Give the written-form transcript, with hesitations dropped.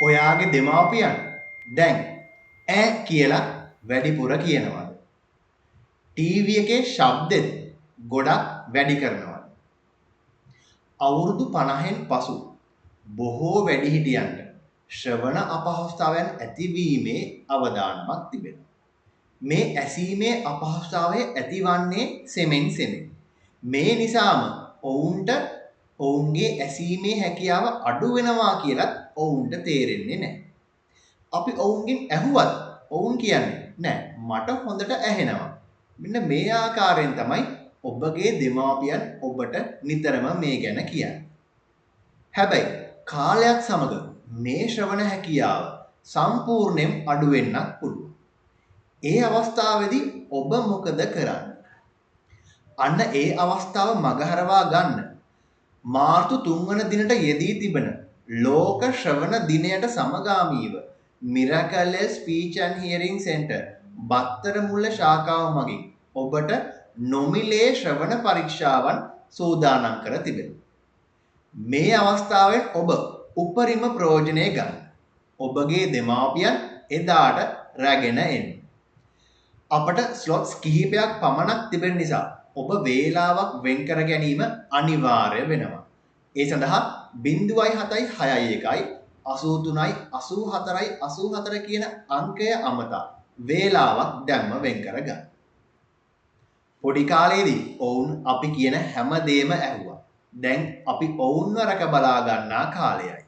ඔයාගේ දෙමාපියන් දැන් ඈ කියලා වැඩිපුර කියනවාද? ටීවී එකේ ශබ්දෙත් ගොඩක් වැඩි කරනවාද? අවුරුදු 50න් පසු බොහෝ වැඩිහිටියන්ට ශ්‍රවණ අපහසුතාවයන් ඇතිවීමේ අවදානමක් තිබෙනවා. මේ ඇසීමේ අපහසුතාවය ඇතිවන්නේ සෙමෙන් සෙමෙන්. මේ නිසාම ඔවුන්ට ඔවුන්ගේ ඇසීමේ හැකියාව අඩු වෙනවා කියලත් ඔවුන්ට තේරෙන්නේ නැහැ. අපි ඔවුන්ගෙන් ඇහුවත් ඔවුන් කියන්නේ නෑ මට හොඳට ඇහෙනවා. මෙන්න මේ ආකාරයෙන් තමයි ඔබගේ දෙමාපියන් ඔබට නිතරම මේ ගැන කියන්නේ. හැබැයි කාලයක් සමග මේ ශ්‍රවණ හැකියාව සම්පූර්ණයෙන් අඩු වෙන්නත් පුළුවන්. ඒ අවස්ථාවේදී ඔබ මොකද කරන්නේ? අන්න ඒ අවස්ථාව මගහරවා ගන්න මාර්තු 3 වන දිනට යෙදී තිබෙන ලෝක ශ්‍රවණ දිනයට සමගාමීව Miracle Speech and Hearing Center Battaramulla ශාඛාව මගින් ඔබට නොමිලේ ශ්‍රවණ පරීක්ෂාවන් සූදානම් කර තිබෙනවා. මේ අවස්ථාවෙන් ඔබ උපරිම ප්‍රයෝජනය ගන්න. ඔබගේ දෙමාපියන් එදාට රැගෙන එන්න. අපට ස්ලොට්ස් කිහිපයක් පමණක් තිබෙන නිසා ඔබ වේලාවක් වෙන් කර ගැනීම අනිවාර්ය වෙනවා. ඒ සඳහා 0.761 83යි 84යි 84 කියන අංකය අමතා වේලාවක් දැම්ම වෙන් කරගන්න. පොඩි කාලේදී ඔවුන් අපි කියන හැම දෙයක්ම ඇහුවා. දැන් අපි ඔවුන්ව රැක බලා ගන්නා කාලයයි.